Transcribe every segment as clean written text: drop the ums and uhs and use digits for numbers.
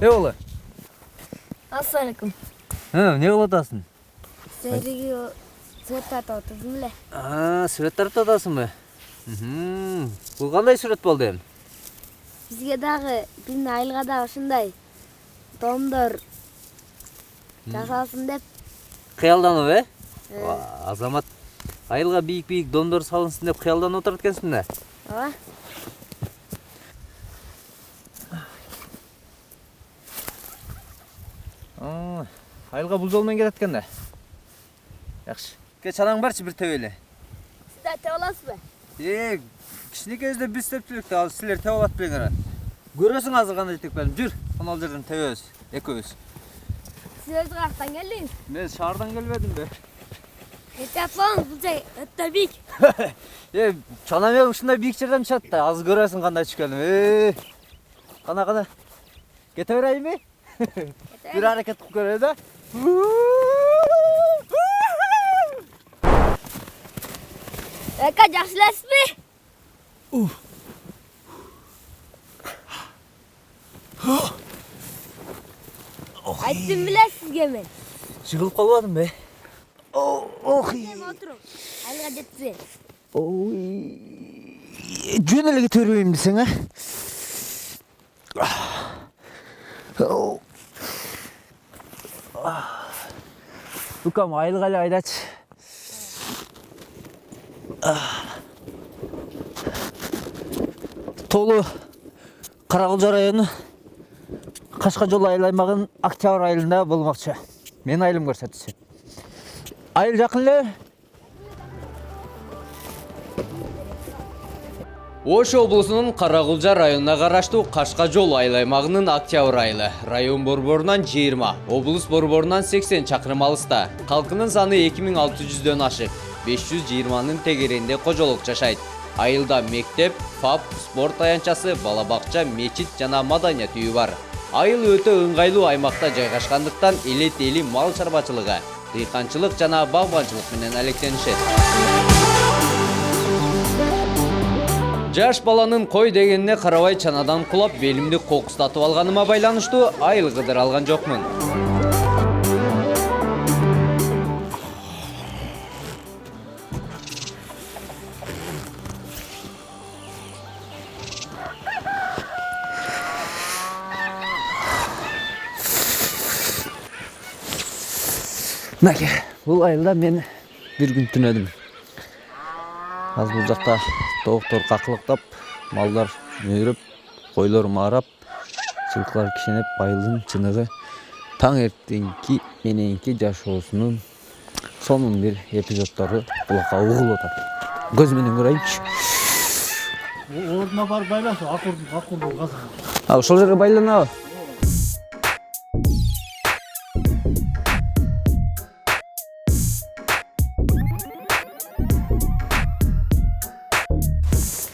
Eyvallah. Assalamualaikum. Ne kılatasın? Sergi o surat tartadın bile. Surat tartatasın mı? Bu qanday surat boldu hem? Bizge dağı bir ayılga da uşunday domdor jasalsın dep. Kıyaldanı be? Azamat ayılga biyik domdor salınsın dep kıyaldan oturat ekensin da. Aba. Ayılga buz olmayan keletken da. Yaxşı. Ke çanaң barçı bir tebeli. Sizler te olasız be? Kişilik özde biz tepçilikte al sizler te olat bilen ara. Görüyorsun hazır qanday tek benim. Jür, onu al жерден tebemiz, ekөөбүз. Siz öz qaraxtan geldiniz. Men şahardan gelmedim be. Ehtiyat bolun, bu jay ötө biyik. Çanam ушундай бийик жерден чыгат да, азыр көрөсүң кандай түшкөнүм. Кана. Кете берейинби? Bir hareket kılıp görüyor da. Eka jaxşılasız be? Aytdım bile sizge men. Çıkılıp kalmadım be. Oturun. Ayılga jetsin. Jönele getireyim misin ha? Ukam aylık ali aydaç. Tolu Karagılca rayonu Kaşkajol ayыл аймағын октябрь айылында болмақчы. Мен айылым көрсетсем. Айыл жақын эле. Ош облусунун Карагылжа районуна караштуу Кашкажол айыл аймагынын октябрь айылы район борборунан 20, облус борборунан 80 чакырым алыста. Калкынын саны 2600дөн ашык, 520нын тегеринде кожолук жашайт. Айылда мектеп, ФАП, спорт аянчасы, бала бакча, мечит жана маданият үйү бар. Айыл өтө ыңгайлуу аймакта жайгашкандыктан элет-эли мал чарбачылыгы, дыйканчылык жана багбанчылык менен алектенишет. Жаш баланын кой дегенине карабай чанадан кулап белимди кокустатып алганыма байланыштуу айыл кыдыр алган жокмун. Наке, бул айылда мен bir gün түнөдүм. Az бул жакта токтор какылыктап, малдар мөйрөп, койлор маарап, жылкылар кишенеп, айылдын чыныгы таң эртеңки мененки жашоосунун сонун бир эпизоддору кулакка угулуп атат. Көз менен көрөйүнчү. Ордуна барып байлашы, акырдуу казыр. Ошол жерге байланабы?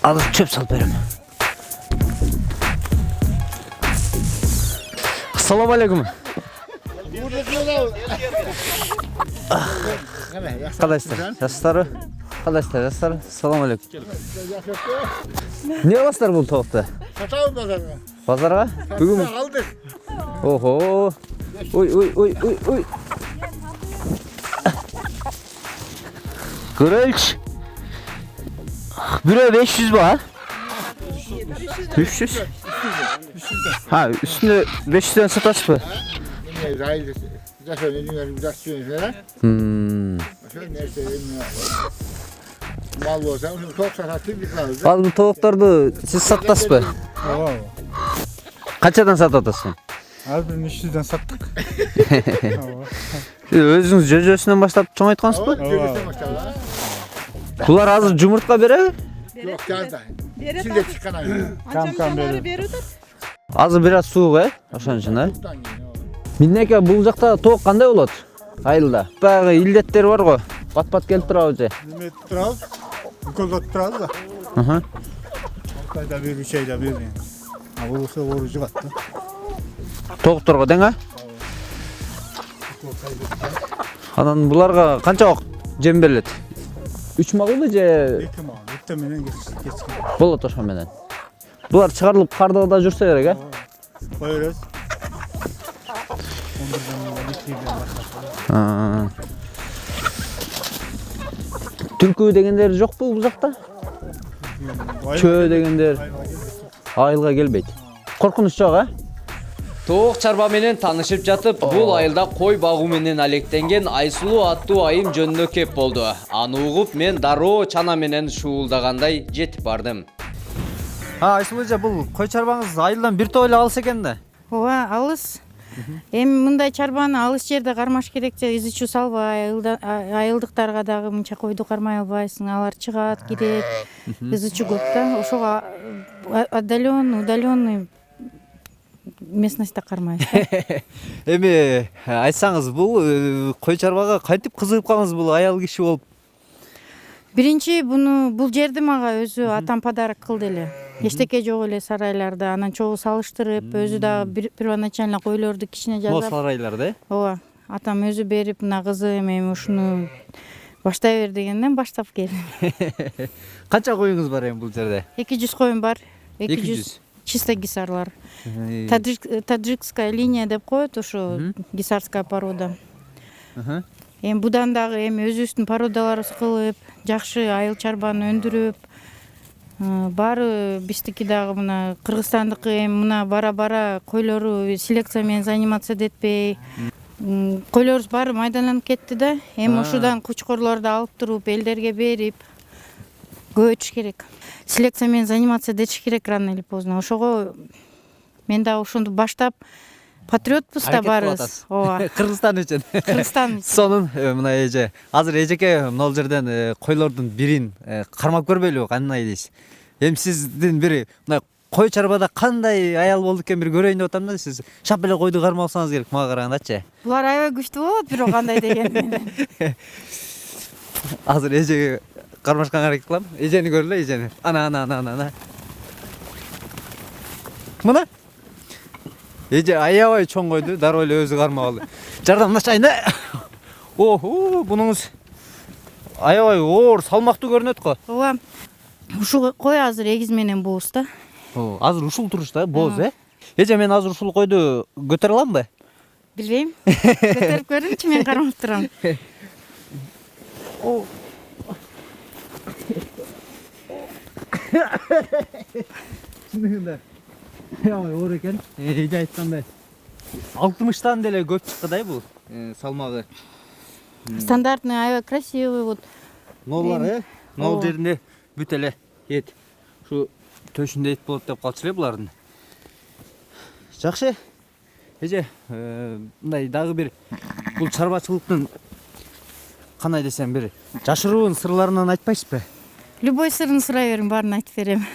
Al çöp sal berim. Assalamu alaikum. Arkadaşlar, yaşları. Assalamu alaikum. Ne alasınlar bu tavukta? Satalım pazara. Pazara? Bugün Aldık. Oho. Oy. Kırılç. Bire 500 var. 500. Ha, üstünde 500'den satas mı? Hayır. Zaten benim biraz falan. Şöyle neyse mal olsa onu çok sattık bir kaldı. Al bu tavukları siz satas mı? Tamam. Kaçadan satasın? Az bir 300'den sattık. Özünüz cöcösünden başlayıp çoğun aytkansız mı? Bular hazır cumurtla bere? Yok geldi. Şimdi çıkan ayı. Kam beri. Hazır biraz soğuk he? Aşan içinde. Minneke бұл жақта тоқ қандай болады? Айылда. Бағы илдеттер бар ғой. Пат келіп тұрады же. Hizmet тұрады. Ülkede тұрады da. Ayda bir 3 ayda bir yani. Olursa orucu kattı. Тоқтырға дең, Анан бұларға қанша жем беріледі? 3 мағылы же? 2 mal. 2 менен geçkin. Болады ошо менен. Бұлар шығарылып қардыда жүрсе керек, Koyuyoruz. Түлкү дегендер жокпу бул жакта? Чөө дегендер айылга келбейт. Коркунуч жок, а? Тоок чарба менен таанышып жатып, бул айылда кой багуу менен алектенген Айсулуу аттуу айым жөнүнө кеп болду. Аны угуп, мен дароо чана менен шуулдагандай жетип бардым. Айсулуу эже, бул кой чарбаңыз айылдан бир топ эле алыс экен да. Ооба, алыс. Эми мындай чарбаны алыс жерде кармаш керек же, изичүү салбай, айылдыктарга дагы мынча койду кармай албайсың. Алар чыгат, кирет, изичүү көп да. Ошого удаленный местностьта кармайсың. Эми айтсаңыз, бул кой чарбага кантип кызыгып калдыңыз, бул аял киши болуп? Биринчи бул жерди мага өзү атам подарок кылды эле. Эчтеке жок эле сарайларда, анан чогуу салыштырып, өзү дагы первоначально койлорду кичине Бул жасап. сарайларда? Ооба, атам өзү берип, мына кызым эми ушуну баштай бер дегенден баштап келдим. Канча коюңуз бар эми бул жерде? 200 коюм бар. 200 чисто гисарлар. Таджикская линия деп коет, ошо гисарская порода. Эми будан дагы эми өзүбүздүн породалар кылып, жакшы айыл чарбаны өндүрүп, баары биздики дагы мына кыргызстандыкы эми мына бара-бара койлору селекция менен заниматься этпей, койлорубуз баары майдаланып кетти да. Эми ушудан кучкорлорду алып туруп, элдерге берип көбөйтүш керек. Селекция менен заниматься этиш керек рано или поздно. Ошого мен дагы ошондо баштап патриотпуз да баарыбыз. Ооба. Кыргызстан үчүн. Кыргызстан үчүн. Сонун мына эже. Азыр эжеке могул жерден койлордун бирин кармап көрбөйлүбү, кандай дейсиз? Эми сиздин бир мына кой чарбада кандай аял болду экен бир көрөйүн деп атам да. Сиз шап эле койду кармасаңыз керек мага карагандачы. Булар аябай күчтүү болот, бирок кандай деген менен. Азыр эжеге кармашканга аракет кылам. Эжени көрөлү, эжени. Ана. Мына эже аябай чоң койду, дароо эле өзү кармап алды. Жардамдашайын да. Бунуңуз аябай оор, салмактуу көрүнөт го. Ооба. Ушул кой азыр эгиз менен бооз да. Азыр ушул турушта бооз, Эже, мен азыр ушул койду көтөрө аламбы? Билбейм. Көтөрүп көрүңчү, мен кармап турам. Чындыгында аябай оор экен. Эже айткандай 60тан деле көп чыкты да бул салмагы. Стандартный, аябай красивый вот. Нолар, нол жеринде бүт эле эт. Ушу төшүндө эт болот деп калчу эле булардын. Жакшы. Эже, мындай дагы бир бул чарбачылыктын кандай десем бир жашыруун сырларынан айтпайсызбы? Любой сырын сурай бериң, баарын айтып берем.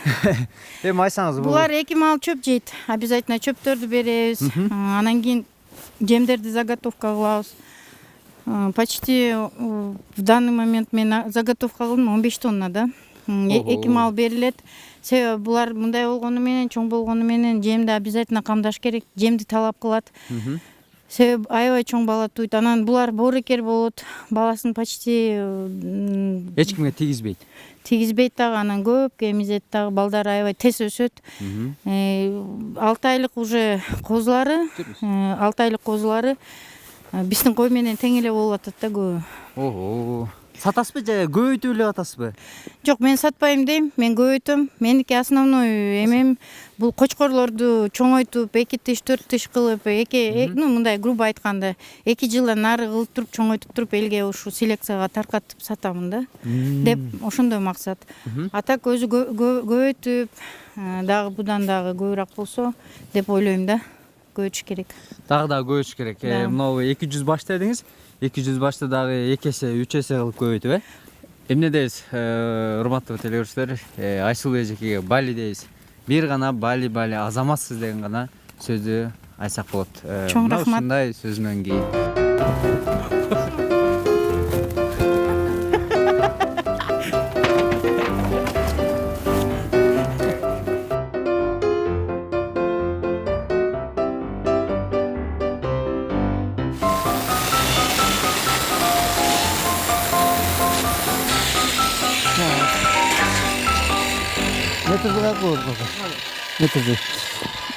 Эми айтсаңыз, Булар эки мал чөп жейт. Обязательно чөптөрдү беребиз. Анан кийин жемдерди заготовка кылабыз. Почти в данный момент мен заготовка кылдым 15 тонна да. Эки мал берилет. Себеби булар мындай болгону менен, чоң болгону менен жемди обязательно камдаш керек. Жемди талап кылат. Себеби аябай чоң бала туйт. Анан булар боорукер болот. Баласын почти эч кимге тийгизбейт. Тийгизбейт дагы, анан көпкө эмизет дагы, балдар аябай тез өсөт. 6 айлык уже козулары, 6 айлык козулары биздин кой менен тең эле болуп атат да көбү. Сатасызбы же көбөйтүп эле атасызбы? Жок, мен сатпайм дейм, мен көбөйтөм. Меники основной эмем бул кочкорлорду чоңойтуп, 2 тиш, 4 тиш кылып, мындай грубо айтканда 2 жылдан нары кылып туруп, чоңойтуп туруп элге ушу селекцияга таркатып сатамын да. Деп ошондой максат. А так өзү көбөйтүп, дагы будан дагы көбүрөөк болсо деп ойлойм да. Көбөйтүш керек. Дагы көбөйтүш керек. Мына 200 баш дедиңиз. 200 башты дагы 2 эсе, 3 эсе кылып көбөйтүп, Эмне дейбиз, урматтуу телегөрүүчүлөр, Айсулуу эжекеге бали дейбиз. Бир гана бали азаматсыз деген гана сөздү айтсак болот. Чоң рахмат. Ушундай сөз менен кийин.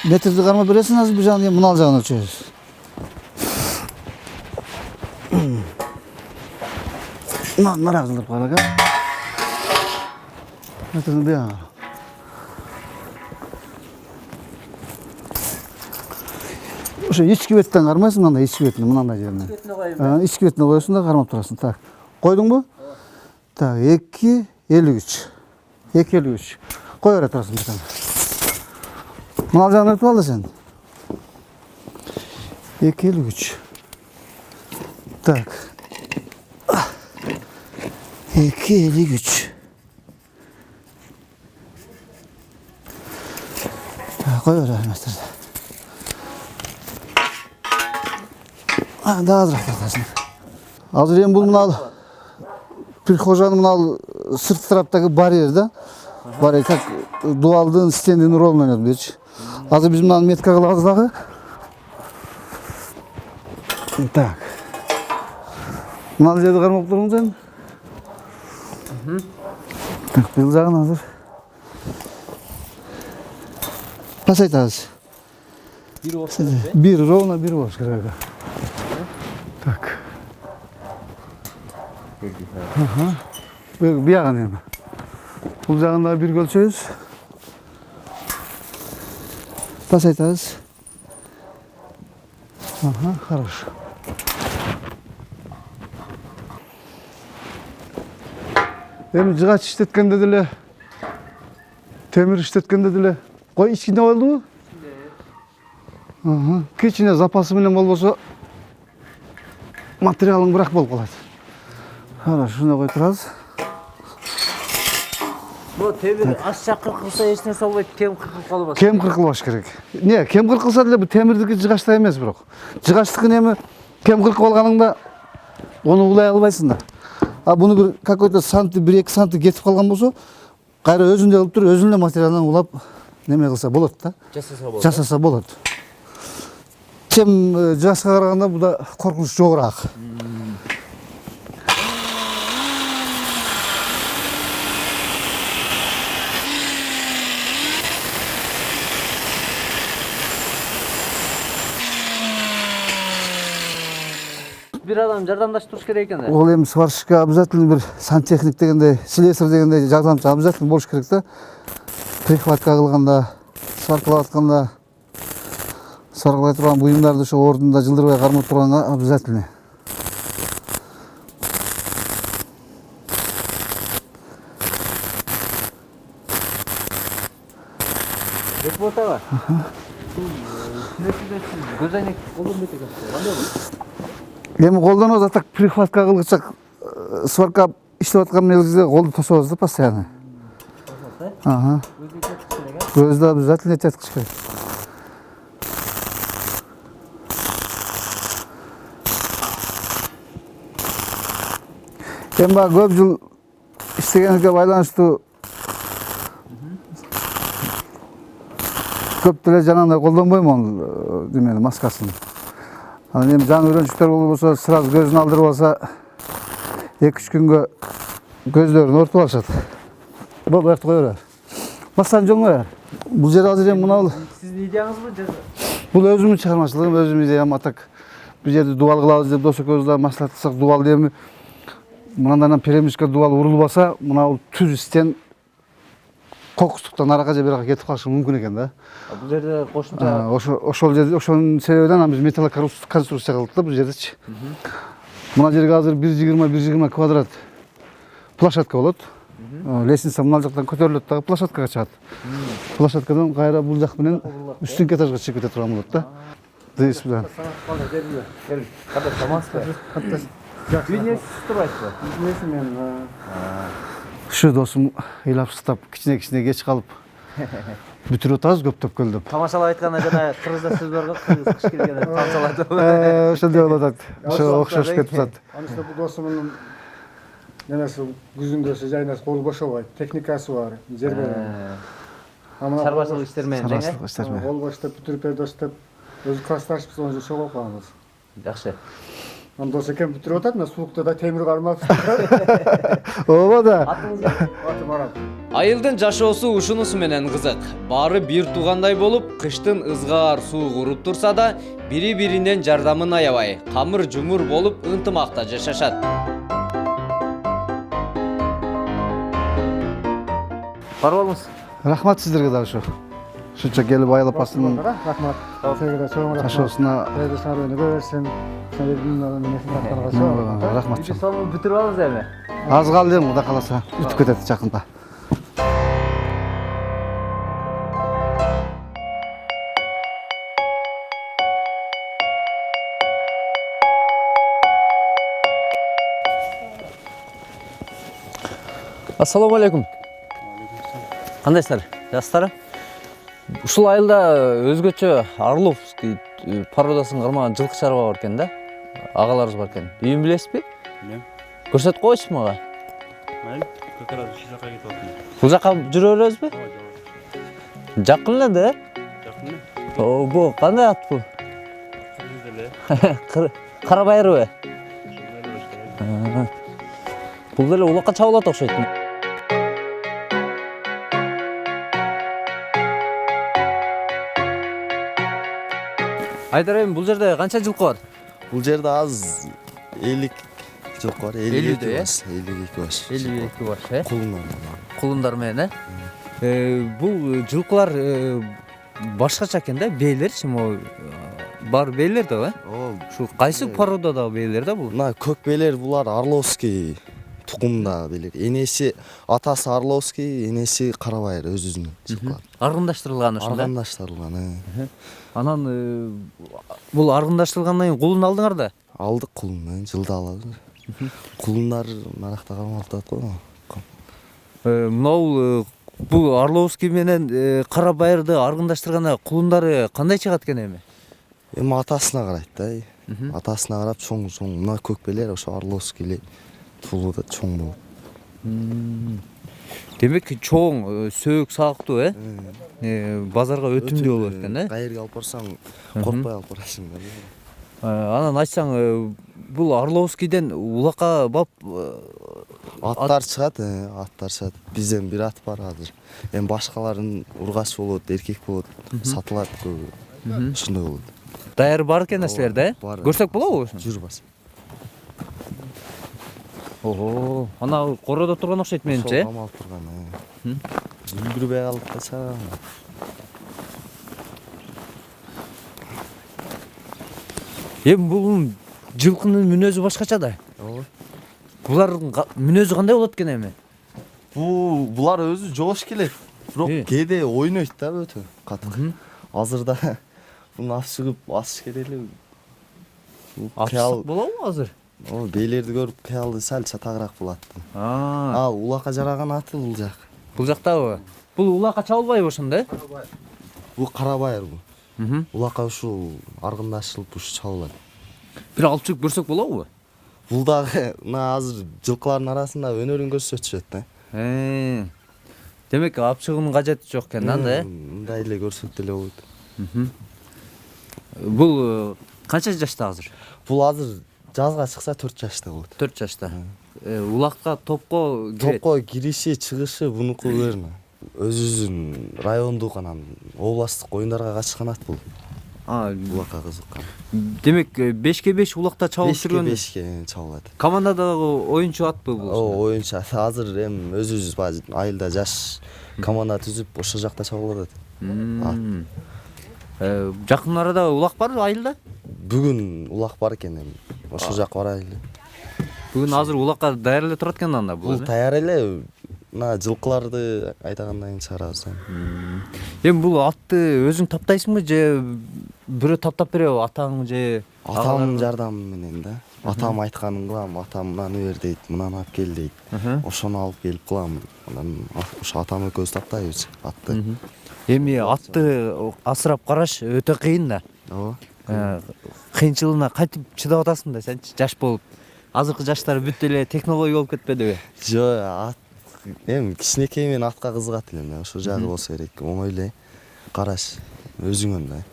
Metrdi karma бересиң, азыр бир жагын мына жагын ölçөбүз. Merak kıldık bana gel. Ötünü bir yana. Şu içki betten karmaysın lan da içki betini bundan da yerine. İçki betine koyuyorsun da karmap durasın. Tak. Koydun mu? Tak. 2.53. 2.53. Koy oraya durasın bir tane. Bunu alacağını ötü al da sen. 2.53. Tak. 2.53. Koy oraya mesleğe. Daha az rahatlasın. Hazır yem bunu al. Bir hocanın bunu al sırt taraftaki bariyerde. Bariyer tak dualdığın standinin rolünü oynadım hiç. Hazır bizim al metka kılağız dağı. Tak. Bunu al yedi karmak durun sen. Tak bilzacağın hazır. Pasayt az. Bir ровно bir boş kırık. Tak. Bir yana yani. Bulacağında bir ölçüyoruz. Pasayt az. Хорошо. Hem cıgaç işletken dediler. Temir işletken dediler. Koy içinde oldu mu? Keçine zapası bilen olmasa materialın bırak bol kaladi. Hala şuna koy turabız. Bu temir aşağı kırkılsa eşine salmayıp kem kırkılıp kalıbas. Kem kırkılbaş gerek. Niye? Kem kırkılsa dile bu temirdeki cıgaçta emez bırak. Cıgaçtıkın emi kem kırkı olganыңda onu ulay albaysın da. Bunu bir какой-то santi, 1-2 santi getip kalgan bolsa, kayra özünde alıp turup, özünde materialdan ulap neme kılsa bolot da. Жасаса болот. Kem жасқа қарағанда bu da korkunç жоғырақ. Bir adam jardamdaş туруш керек экен да. Ол эми сварщикке обязательно bir сантехник дегенде, слесарь дегенде жардамчы обязательно болуш керек да. Прихватка кылганда, сваркалап атканда, сваркалай турган буюмдарды ошо ордунда жылдырбай кармап турганга обязательно. Бекболот ага. Көзайнек колдонбойт экен. Кандай болот? Эми колдонобуз атак прихватка кылгычак сварка иштеп аткан мезгилде колду тособуз да постоянно. Көздө обязательно теткич керек. Эми баягы көп жыл иштегенге байланыштуу көп деле жанагындай колдонбойм ал демени маскасын. Анан эми жаңы үйрөнчүктөр болбосо сразу көзүн алдырып алса 2-3 күнгө көздөрүн ортуп алышат. Бул буякты кое бер. Масканы жоңго бер. Бул жер азыр эми мына Сиздин идеяңызбы же? бул өзүмдүн чыгармачылыгым, өзүмдүн идеям атак. Бул жерде дубал кылабыз деп досокөбүздөр маслаттасак дубал эми мындан перемишке дубал урулбаса, мына бул түз истен кокустуктан аракка же биракка кетип калышы мүмкүн экен да. Бул жерде кошумча Ошол жерде ошонун себебинен биз металл конструкция кылдык да бул жердечи. Мына жерге азыр 120 квадрат площадка болот. Лестница мына жактан көтөрүлөт дагы площадкага чыгат. Площадкадан кайра бул жак менен үстүнкү этажга чыгып кете турган болот да. Здесь биlen. Кандай тамаска? Үйүнө турбайсызбы? Несі мен ушу досум ыйлап сыктап кичине кеч калып бүтүрүп атабыз көптөп көлдөп. Тамашалап айтканда жана кыргызда сөз бар го, кыргыз кыш келгенде тамашалады. Ошондой болуп атат. Ошо окшош кетип атат. Анысы бұл досымның немесі күзүндөсү жайнасы колу бошобойт, техникасы бар, жер берген. Чарбачылык иштер менен жаңы. Кол боштоп бүтүрүп берди деп өзү классташпыз, он жыл чогуу калганбыз. Жакшы. Анда болса екен бүтіріп атады, мына суықта да темір қармап. ооба да. Атым арам. Айылдын жашоосу ушунусу менен кызык. Баары бир туугандай болуп, кыштын ызгаар суук уруп турса да, бири-биринен жардамын аябай, камыр-жумур болуп ынтымакта жашашат. Барбалыңыз. Рахмат сіздерге да ушу. Ушунча келип айылап басын Рахмат. Сізге де соң рахмат. жашоосуна Сізді сарыны көрсем, сіздің несін соң. рахмат. Соны бүтүрүп алыңыз эми. Аз калды эми, Кудай кааласа бүтүп кетет жакында. Ассаламу алейкум. Кандайсыздар? Жакшысыздар? Ушул айылда өзгөчө Орловский породасын кармаган жылкы чарба бар экен да. Агаларыбыз бар экен. Үйүн билесизби? Билем. Көрсөтүп койчу мага. Майыл, как раз ушул жака кетип атам. Бул жака жүрө беребизби? Жакын эле да? Жакын эле. О, бу кандай ат бу? Кыргыз эле. Карабайырбы? Ушундай эле. Бул деле улакка чабылат окшойт. Айдар эми бул жерде канча жылкы бар? Бул жерде аз 50 жылкы бар, 52 э? баш. 52 баш. 52 баш, э? Кулундар. Кулундар менен, бул жылкылар башкача экен да, бээлерчи могу бар бээлер да, О, Ушу кайсы породадагы бээлер да бул? мына көк белер булар Орловский тукумдагы белер. Энеси атасы Орловский, энеси Карабайыр өзүнүн жылкылар. Аргындаштырылган ушунда. Аргандаштырылган. Анан бул аргындаштырылгандан кийин кулун алдыңар да? Алдык кулун, жылда алабыз. Кулундар наракта кармалып атат го. Мынау бул Орловский менен Карабайырды аргындаштырганда кулундары кандай чыгат экен эми? Эми атасына карайт да. Атасына карап чоң мына көк белер ошо Орловский эле туулуда чоң болот. Демек чоң сөөк саактуу, базарга өтүмдүү болот экен, Кайерге алып барсаң, коркпой алып барасың да. Анан айтсаң, бул Орловскийден улакка бап Аттар чыгат, аттар чыгат. Бизден бир ат бар азыр. Эми башкаларын ургач болот, эркек болот, сатылат көбү. Ушундай болот. даяр бар экен силерде, бар. көрсөк болобу ушуну? Жүр бас. Ого, ана короодо турган окшойт менимче. Камалып турган. Үлгүрбөй калып калса. Эми бул жылкынын мүнөзү башкача да. Ооба. Булардын мүнөзү кандай болот экен эми? Булар өзү жоош келет. Бирок кээде ойнойт да өтө катык. Азырда буну алып чыгып асыш керек эле. Атыштык болобу азыр? О, бейлерди көрүп кыялды сал чатагыраак болот. Улакка жараган аты бул жак. Бул жактабы? Бул улакка чабылбайбы ошондо? Бул Карабайыр бул. Улакка ушул аргындашылып ушу чабылат. Бир алып чыгып көрсөк болобу? Бул дагы мына азыр жылкылардын арасында өнөрүн көрсөтүшөт да. Демек алып чыгуунун кажети жок экен да, Мындай эле көрсөк деле болот. Бул канча жашта азыр? Бул азыр жазга чыкса 4 жашта болот. 4 жашта. Улакка топко кирет. Топко кириши, чыгышы бунуку верно. Өзүбүздүн райондук анан областтык оюндарга катышкан ат бул. Улакка кызыккан. Демек 5-5 улакта чабып жүргөн. 5-5 чабылат. Командадагы оюнчу атпы бул? Оюнчу ат. Азыр эми өзүбүз айылда жаш команда түзүп ошол жакта чабылат. Жакын арада улак барбы айылда? Бүгүн улак бар экен эми. Ошол жак барайлы. Бүгүн азыр улакка даяр эле турат экен анда бул. Бул даяр эле. Мына жылкыларды айдагандан кийин чыгарабыз. Эми бул атты өзүң таптайсыңбы же бирөө таптап береби, атаң же? Атамдын жардамы менен да. Атам айтканын кылам, атам мынаны бер дейт, мынаны алып кел дейт. Ошону алып келип кылам. Анан ошо атам экөөбүз таптайбыз атты. Эми атты асырап караш өтө кыйын да. Ооба. Кыйынчылыгына кантип чыдап атасың да сен жаш болуп? Азыркы жаштар бүт эле технология болуп кетпедиби? Жок, ат эми кичинекей мен атка кызыгат элем. Ошол жагы болсо керек. Оңой эле караш өзүңөн да.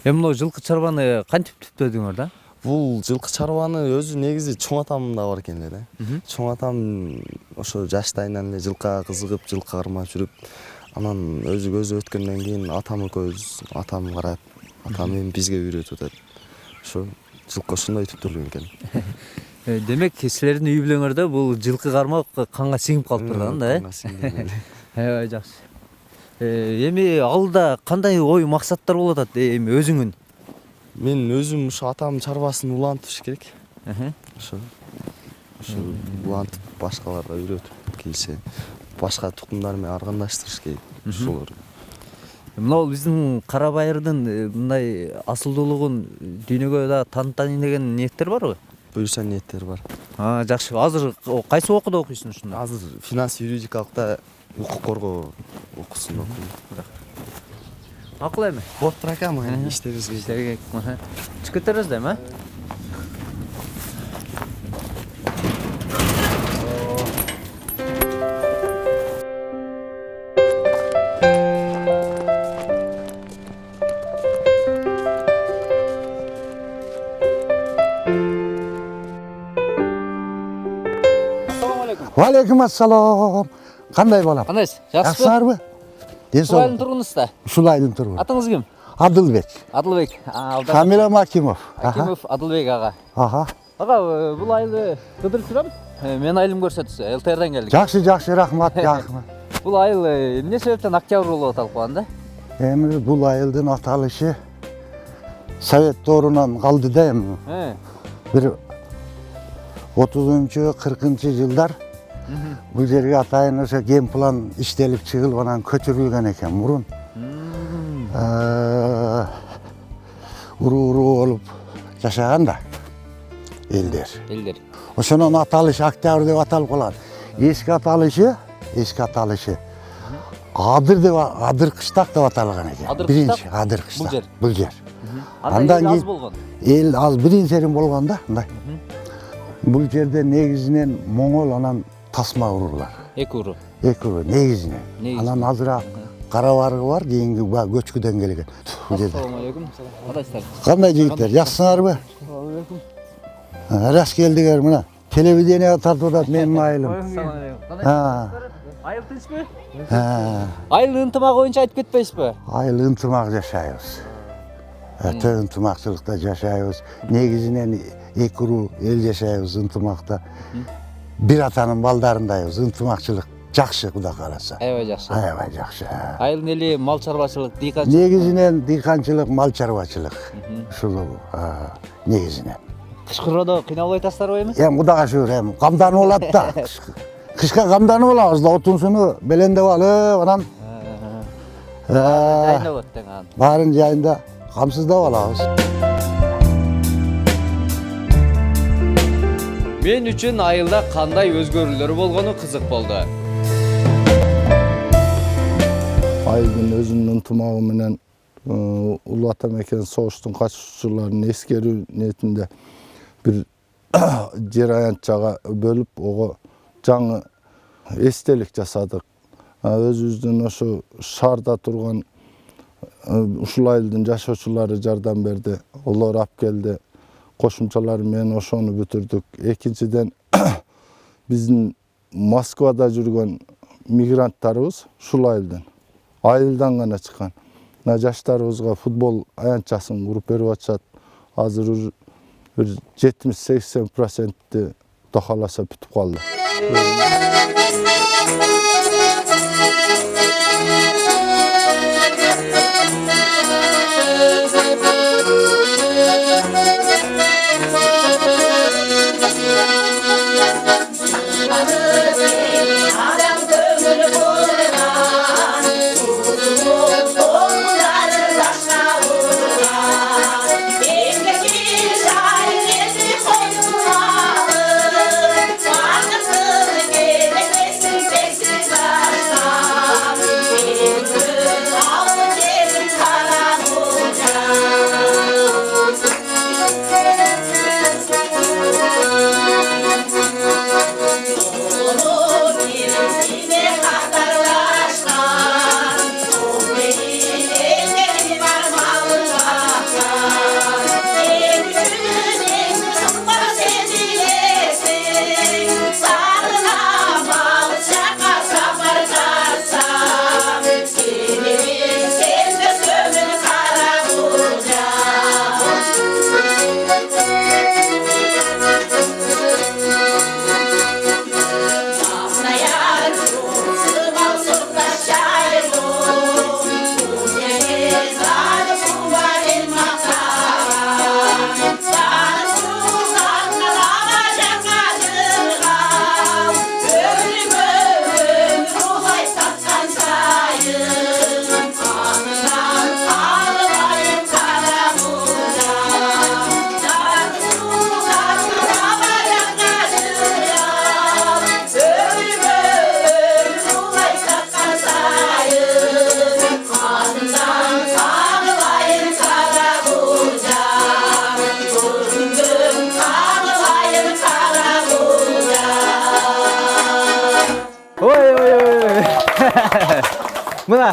Эми могу жылкы чарбаны кантип түптөдүңөр да? Бул жылкы чарбаны өзү негизи чоң атамда бар экен эле да. Чоң атам ошо жаштайынан эле жылкыга кызыгып, жылкы кармап жүрүп, анан өзү көзү өткөндөн кийин атам экөөбүз, атам карап, атам эми бизге үйрөтүп атат. Ошо жылкы ошондой түптөлгөн экен. Демек силердин үй бүлөңөрдө бул жылкы кармак канга сиңип калып турган да, Аябай жакшы. Эми алда кандай ой максаттар болуп атат эми өзүңүн? Мен өзүм ушу атам чарбасын улантыш керек. Ошо улантып башкаларга үйрөтүп келсе, башка тукумдар менен аргандаштырыш керек. Ошолор. Мына биздин кара байырдын мындай асылдуулугун дүйнөгө да таанытайын деген ниеттер барбы? Буюрса ниеттер бар. Жакшы. Азыр кайсы окууда окуйсуң ушунда? Азыр финанс юридикалыкта укук коргоо окуусун окуйм. Макул эми. Болуп туракам, иштерибизге. Иштерге. Чыгып кетербиз да эми, Валейкум ассалам. Кандай балам? Кандайсыз? Жакшысызбы? Жакшысызбы? Ушул айылдын тургунусуз да. Ушул айылдын тургуну. Атыңыз ким? Адылбек. Адылбек. Камилам Акимов. Акимов Адылбек ага. Аха. Ага, бул айылды кыдырып турам. Мен айылым көрсөтсү. ЛТРден келдик. Жакшы, рахмат, рахмат. Бул айыл эмне себептен Октябрь болуп аталып калган да? Эми бул айылдын аталышы Совет доорунан калды да эми. Бир 30-40 жылдар бул жерге атайын ошо ген план иштелип чыгылып анан көчүрүлгөн экен мурун. Уруу болуп жашаган да элдер. Ошонун аталышы Октябрь деп аталып калган. Эски аталышы Адыр кыштак деп аталган экен. Биринчи Адыр кыштак. Бул жер. Андан кийин аз болгон. Эл аз биринчерин болгон да, мындай. Бул жерде негизинен моңол анан тасма уруулар. Эки уруу. Негизинен. Анан азыраак кара барыгы бар, кийинки көчкүдөн келген. Ассалому алейкум. Кандайсыздар? Кандай жигиттер, жакшысыңарбы? Рас келдиңер мына. Телевидение тартып атат менин айылым. Ассалому алейкум. Айыл тынчпы? Айыл ынтымак боюнча айтып кетпейсизби? Айыл ынтымак жашайбыз. Өтө ынтымакчылыкта жашайбыз. Негизинен эки уруу эл жашайбыз ынтымакта. Бир атанын балдарындайбыз. Ынтымакчылык жакшы, Кудай кааласа. Аябай жакшы. Айылдын эли мал чарбачылык, дыйканчылык. Негизинен дыйканчылык, мал чарбачылык. Ушул негизинен. Кышкыруудо кыйналбай атасыздарбы эми? Эми Кудайга шүгүр, эми камданып алат да. Кышка камданып алабыз да, отун суну белендеп алып, анан Жайында болот тең анан. баарын жайында камсыздап алабыз. Мен үчүн айылда кандай өзгөрүүлөр болгону кызык болду. Айылдын өзүнүн ынтымагы менен улуу ата мекен согуштун катышуучуларын эскерүү ниетинде бир жер аянтчага бөлүп, ого жаңы эстелик жасадык. Өзүбүздүн ошо шаарда турган ушул айылдын жашоочулары жардам берди. Олар алып келди. Кошумчалар менен ошону бүтүрдүк. Экинчиден биздин Москвада жүргөн мигранттарыбыз ушул айылдан гана чыккан. Жаштарыбызга футбол аянтчасын куруп берип атышат. Азыр бир 70-80% тохаласа бүтүп калды. All Ой. Мына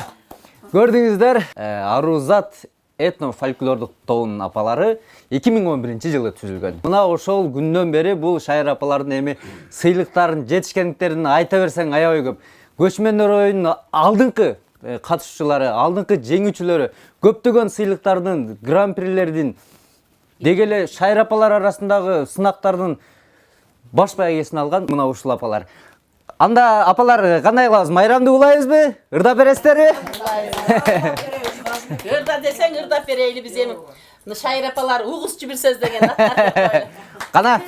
көрдүңүздөр, Арузат этно-фольклордук тобунун апалары 2011-жылы түзүлгөн. Мына ошол күндөн бери бул шайыр апалардын эми сыйлыктарын, жетишкендиктерин айта берсең аябай көп. Көчмөндөр оюнунун алдыңкы катышуучулары, алдыңкы жеңүүчүлөрү көптөгөн сыйлыктардын, гран-прилердин, деги эле шайыр апалар арасындагы сынактардын баш байгесин алган мына ушул апалар. Анда апалар кандай кылабыз? Майрамды улайбызбы? Ырдап бересиздерби? Ырда десең ырдап берейли биз эми. Шайыр апалар угузчу бир сөз деген аттар. Кана.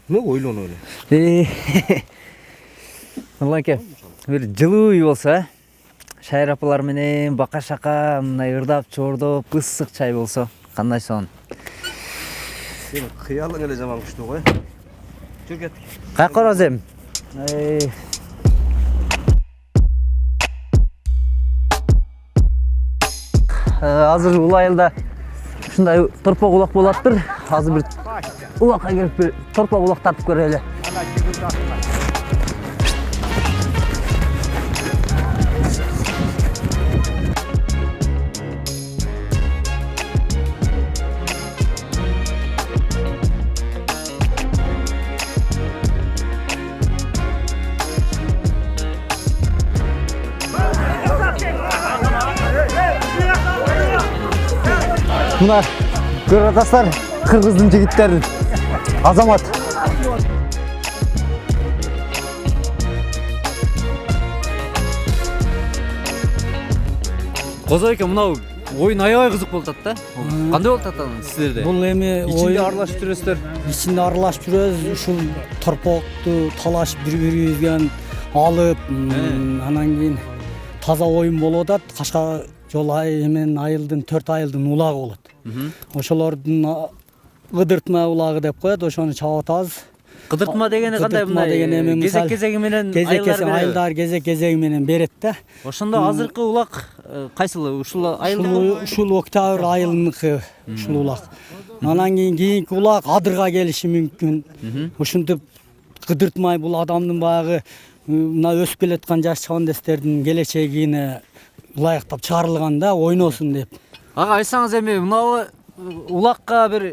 Ne ойлону эле? Мынакей, бир жылуу үй болсо, шайыр апалар менен бака-шака мындай ырдап, чордоп, ысык чай болсо, кандай сон? Сенин кыялың эле жаман күчтүү го. Жүр кеттик. Кайка барабыз эми? Азыр улайылда ушундай торпок улак болуптур. Азыр бир улакка келип бир торпок улак тартып көрөлү. Мына көрүп атасыздар, кыргыздын жигиттерин. Азамат. Козой мынау ойын аябай кызык болуп атат да. Кандай болуп атат анын сиздерде? Бул эми ичинде аралашып жүрөсүздөр. Ичинде аралашып жүрөбүз, ушул торпокту талашып бири-бирибизге алып, анан кийин таза оюн болуп атат. Кашка жол эмен айылдын 4 айылдын улагы болот. Ошолордун кыдыртма улагы деп коет, ошону чабып атабыз. Кыдыртма дегени кандай мындай кезек-кезеги менен айылдар кезек-кезеги менен берет да. Ошондо азыркы улак кайсыл? Ушул айылдыкы? Ушул Октябрь айылыныкы ушул улак. Анан кийинки улак адырга келиши мүмкүн. Ушинтип кыдыртмай бул адамдын баягы мына өсүп келаткан жаш чабандестердин келечегине ылайыктап чыгарылган да, ойносун деп. Ага, айтсаңыз эми мынау улакка бир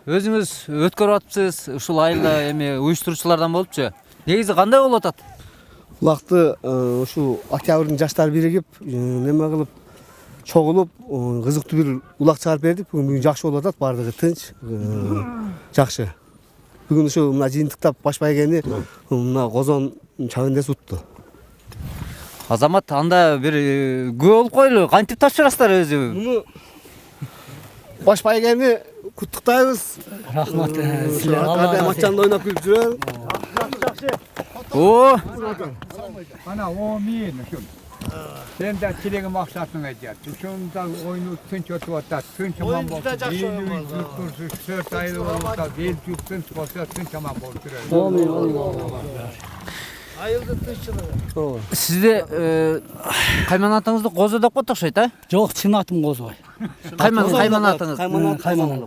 өзүңүз өткөрүп атыпсыз, ушул айылда эми уюштуруучулардан болупчу. Негизи кандай болуп атат? Улакты ушул октябрдын жаштары биригип неме кылып чогулуп кызыктуу бир улак чыгарып бердик. Бүгүн жакшы болуп атат, баардыгы тынч, жакшы. Бүгүн ушу мына жыйынтыктап баш байгени мына козон чагындес утту. Азамат, анда бир көп болуп койлу. Кантип тапшырасыздар өзү? Муну баш байгени куттуктайбыз. Рахмат. Кандай матчанда ойноп күлүп жүрөм. О, Ana o min şu. Sen de çileği maksatına edecek. Şunda oyunu tınç otuvatat, tınç aman bolsun. Değili yüzlüktürsün, sört aylı olursa, değil tınç olsa tınç aman bolsun. сизде кайман атыңызды Козо деп коет окшойт, а? Жок, чын атым Козбай. Кайман атыңыз. Кайман.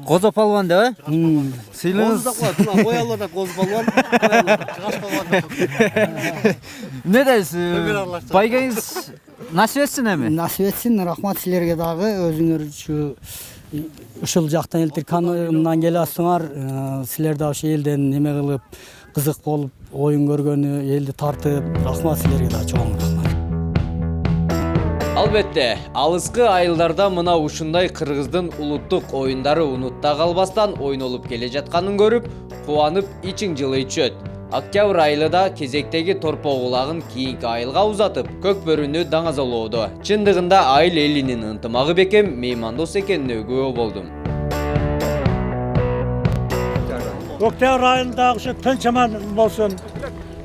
Козо палван деп, а? Сыйлыңыз. Коялы да коз балган. Не дейсиз? Байгаңыз насип этсин эми? Насип этсин, рахмат силерге дагы. Өзүңөр ушул жактан элтир канымдан келасыңар. Силер да ошо элден неме кылып, кызык болуп, oyun көргөнү, элди тартып, рахмат силерге да чоң рахмат. Албетте, алыскы айылдарда мына ушундай Кыргыздын улуттук оюндары унутта калбастан ойнолуп келе жатканын көрүп, кубанып ичиң жылый түшөт. Октябрь айылда кезектеги торпок улагын кийинки айылга узатып, көк бөрүнү даңазалоодо. Чындыгында айыл элинин ынтымагы бекем, меймандос экенине күбө болдум. Октябрь айында ошо тынч аман болсун.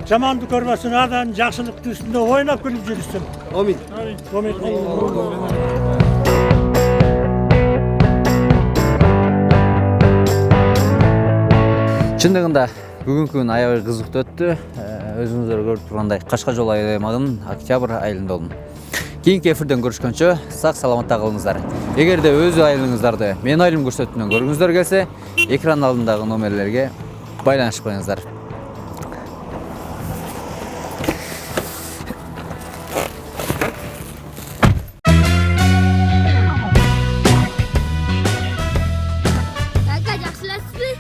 Жаманды көрбөсүн, адам жакшылыктын үстүндө ойноп күлүп жүрсүн. Амин. Амин. Чындыгында бүгүнкү күн аябай кызыктуу өттү. Өзүңүздөр көрүп тургандай Кашкажол айыл аймагынын октябрь айылында болдум. Кийинки эфирден көрүшкөнчө сак саламатта калыңыздар. Эгерде өз айылыңыздарды мен айылым көрсөтүүнөн көргүңүздөр келсе, экран алдындагы номерлерге байланышып коюңуздар. Aka yaxshilasizmi?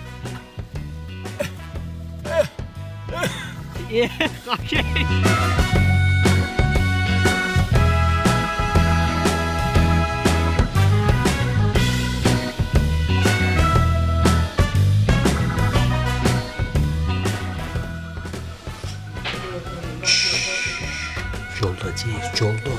Жолдо, жолдо.